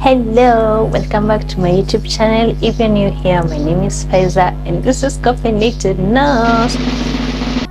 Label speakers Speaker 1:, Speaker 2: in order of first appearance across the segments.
Speaker 1: Hello, welcome back to my YouTube channel. If you're new here, my name is Faiza and this is Caffeinated Nurse.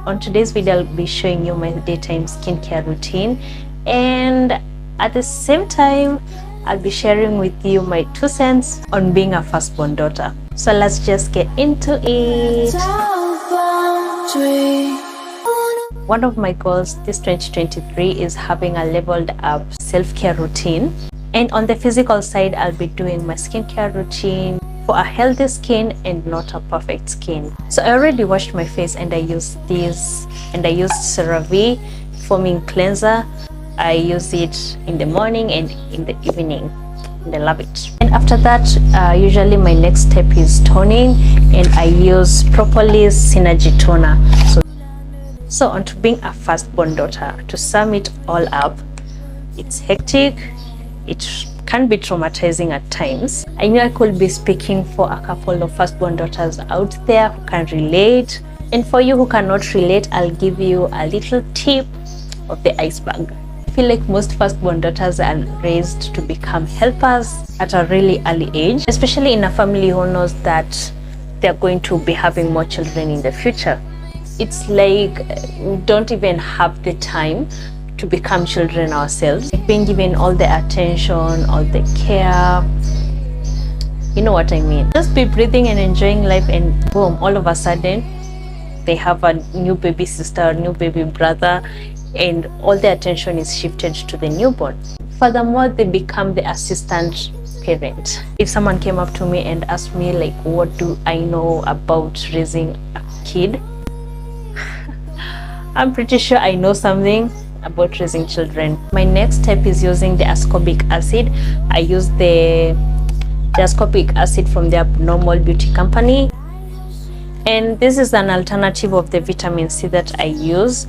Speaker 1: On today's video, I'll be showing you my daytime skincare routine, and at the same time, I'll be sharing with you my 2 cents on being a firstborn daughter. So let's just get into it. One of my goals this 2023 is having a leveled up self-care routine. And on the physical side, I'll be doing my skincare routine for a healthy skin and not a perfect skin. So I already washed my face and I used this, and I used CeraVe foaming cleanser. I use it in the morning and in the evening, and I love it. And after that, usually my next step is toning, and I use Propolis Synergy Toner. So on to being a firstborn daughter. To sum it all up, it's hectic. It can be traumatizing at times. I know I could be speaking for a couple of firstborn daughters out there who can relate. And for you who cannot relate, I'll give you a little tip of the iceberg. I feel like most firstborn daughters are raised to become helpers at a really early age, especially in a family who knows that they're going to be having more children in the future. It's like we don't even have the time to become children ourselves, being given all the attention, all the care, you know what I mean. Just be breathing and enjoying life, and boom, all of a sudden they have a new baby sister, new baby brother, and all the attention is shifted to the newborn. Furthermore, they become the assistant parent. If someone came up to me and asked me like, what do I know about raising a kid, I'm pretty sure I know something about raising children. My next step is using the ascorbic acid. I use the ascorbic acid from the Abnormal Beauty Company, and this is an alternative of the vitamin C that I use.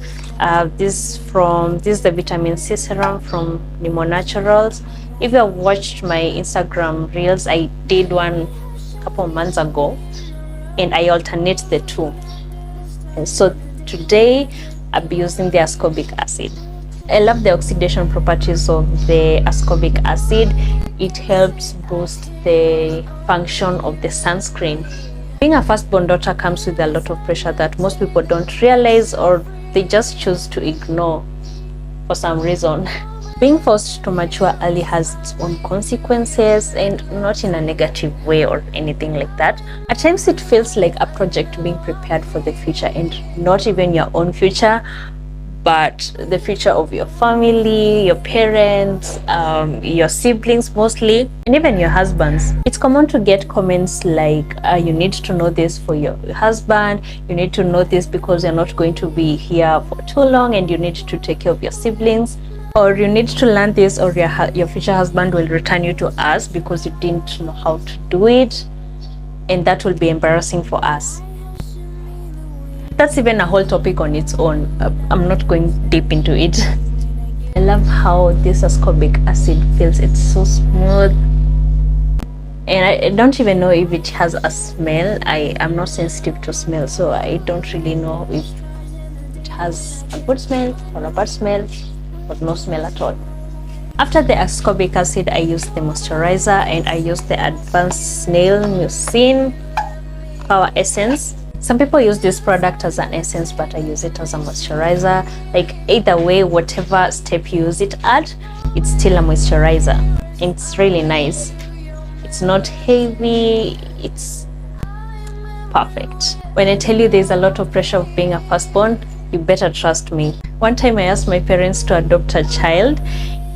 Speaker 1: This is the vitamin C serum from Nemo Naturals. If you have watched my Instagram reels, I did one a couple of months ago, and I alternate the two. And so today I'll be using the ascorbic acid. I love the oxidation properties of the ascorbic acid. It helps boost the function of the sunscreen. Being a firstborn daughter comes with a lot of pressure that most people don't realize, or they just choose to ignore for some reason. Being forced to mature early has its own consequences, and not in a negative way or anything like that. At times it feels like a project being prepared for the future, and not even your own future, but the future of your family, your parents, your siblings mostly, and even your husbands. It's common to get comments like, you need to know this for your husband, you need to know this because you're not going to be here for too long, and you need to take care of your siblings, or you need to learn this, or your future husband will return you to us because you didn't know how to do it, and that will be embarrassing for us. That's even a whole topic on its own. I'm not going deep into it. I love how this ascorbic acid feels. It's so smooth, and I don't even know if it has a smell. I am not sensitive to smell, so I don't really know if it has a good smell or a bad smell, or no smell at all. After the ascorbic acid, I use the moisturizer, and I use the Advanced Snail Mucin Power Essence. Some people use this product as an essence, but I use it as a moisturizer. Like, either way, whatever step you use it at, it's still a moisturizer. It's really nice. It's not heavy, it's perfect. When I tell you there's a lot of pressure of being a firstborn, you better trust me. One time I asked my parents to adopt a child,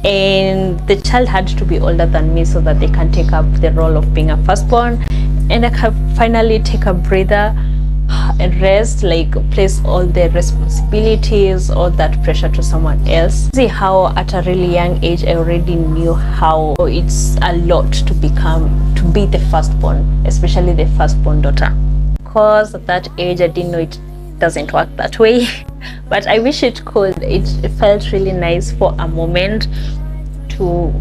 Speaker 1: and the child had to be older than me so that they can take up the role of being a firstborn, and I can finally take a breather and rest, like place all the responsibilities, all that pressure to someone else. See how at a really young age I already knew how it's a lot to be the firstborn, especially the firstborn daughter. Because at that age I didn't know it doesn't work that way, but I wish it could. It felt really nice for a moment to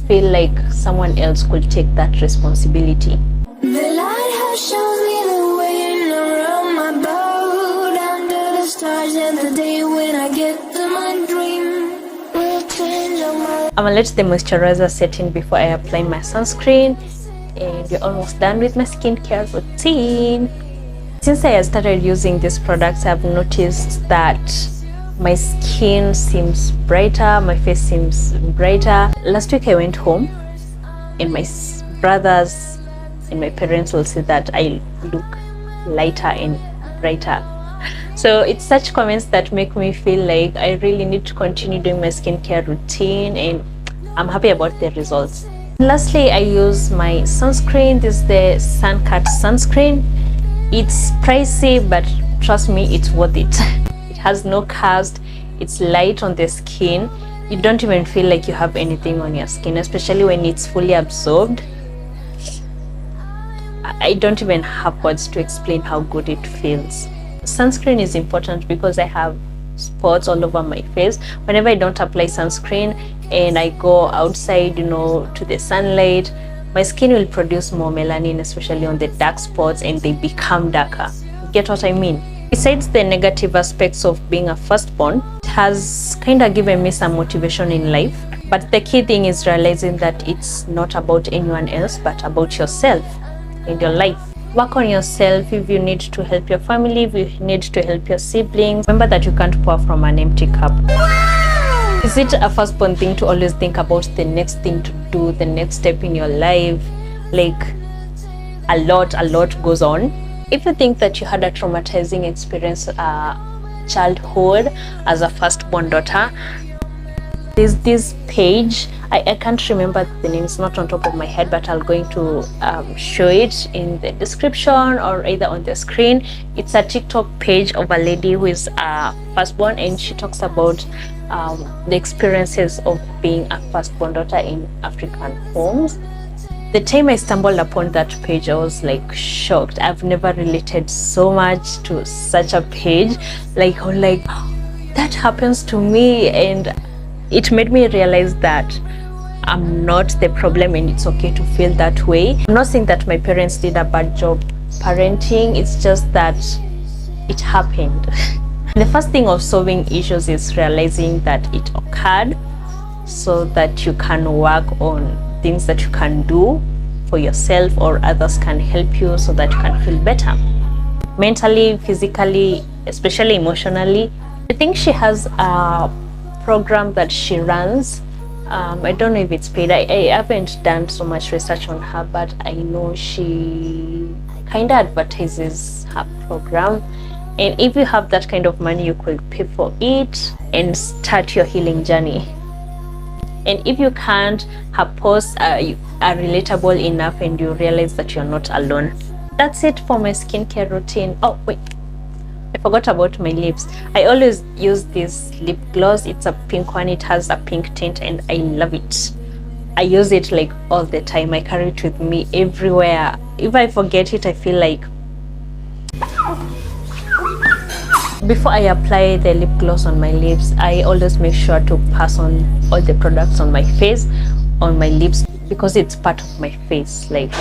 Speaker 1: feel like someone else could take that responsibility.
Speaker 2: The lighthouse shows me the way around my boat, under the stars, and the day when I get to my dream will change all my
Speaker 1: I'm gonna let the moisturizer set in before I apply my sunscreen, and we're almost done with my skincare routine. Since I started using these products, I've noticed that my skin seems brighter, my face seems brighter. Last week I went home and my brothers and my parents will say that I look lighter and brighter. So it's such comments that make me feel like I really need to continue doing my skincare routine, and I'm happy about the results. Lastly, I use my sunscreen. This is the Sun-Cat sunscreen. It's pricey, but trust me, it's worth it. It has no cast, it's light on the skin. You don't even feel like you have anything on your skin, especially when it's fully absorbed. I don't even have words to explain how good it feels. Sunscreen is important because I have spots all over my face. Whenever I don't apply sunscreen and I go outside, to the sunlight, my skin will produce more melanin, especially on the dark spots, and they become darker. Get what I mean? Besides the negative aspects of being a firstborn, it has kind of given me some motivation in life. But the key thing is realizing that it's not about anyone else, but about yourself and your life. Work on yourself. If you need to help your family, if you need to help your siblings, remember that you can't pour from an empty cup. Is it a firstborn thing to always think about the next thing to do, the next step in your life? Like, a lot goes on. If you think that you had a traumatizing experience childhood as a firstborn daughter, there's this page. I can't remember the name, it's not on top of my head, but I'm going to show it in the description or either on the screen. It's a TikTok page of a lady who is a firstborn, and she talks about the experiences of being a firstborn daughter in African homes. The time I stumbled upon that page, I was like shocked. I've never related so much to such a page. Like, that happens to me, and it made me realize that I'm not the problem and it's okay to feel that way. I'm not saying that my parents did a bad job parenting, it's just that it happened. The first thing of solving issues is realizing that it occurred, so that you can work on things that you can do for yourself or others can help you so that you can feel better. Mentally, physically, especially emotionally. I think she has a program that she runs. I don't know if it's paid. I haven't done so much research on her, but I know she kind of advertises her program. And if you have that kind of money, you could pay for it and start your healing journey. And if you can't, her posts are relatable enough and you realize that you're not alone. That's it for my skincare routine. Oh, wait. I forgot about my lips. I always use this lip gloss. It's a pink one. It has a pink tint and I love it. I use it like all the time. I carry it with me everywhere. If I forget it, I feel like... Before I apply the lip gloss on my lips, I always make sure to pass on all the products on my face, on my lips, because it's part of my face. Like,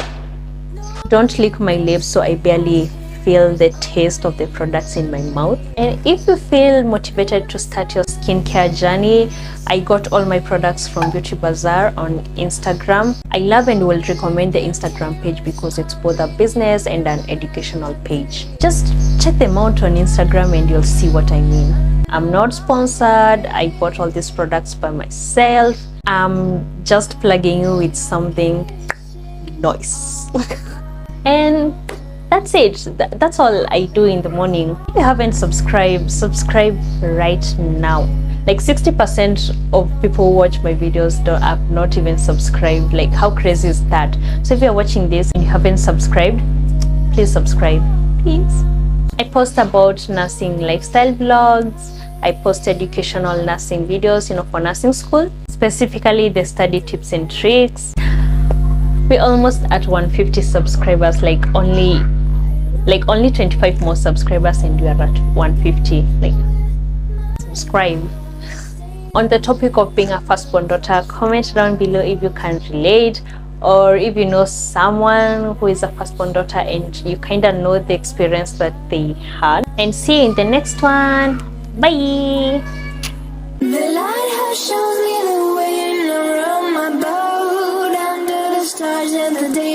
Speaker 1: don't lick my lips so I barely feel the taste of the products in my mouth. And if you feel motivated to start your skincare journey, I got all my products from Beauty Bazaar on Instagram. I love and will recommend the Instagram page because it's both a business and an educational page. Just check them out on Instagram and you'll see what I mean. I'm not sponsored. I bought all these products by myself. I'm just plugging you with something nice. And that's it. That's all I do in the morning. If you haven't subscribed, subscribe right now. Like 60% of people who watch my videos have not even subscribed. Like, how crazy is that? So if you're watching this and you haven't subscribed, please subscribe, please. I post about nursing lifestyle vlogs. I post educational nursing videos, for nursing school, specifically the study tips and tricks. We're almost at 150 subscribers, like only 25 more subscribers and we are at 150. Like, subscribe. On the topic of being a firstborn daughter, comment down below if you can relate, or if you know someone who is a firstborn daughter and you kind of know the experience that they had. And see you in the next one. Bye.
Speaker 2: The light has shown me the way, and the day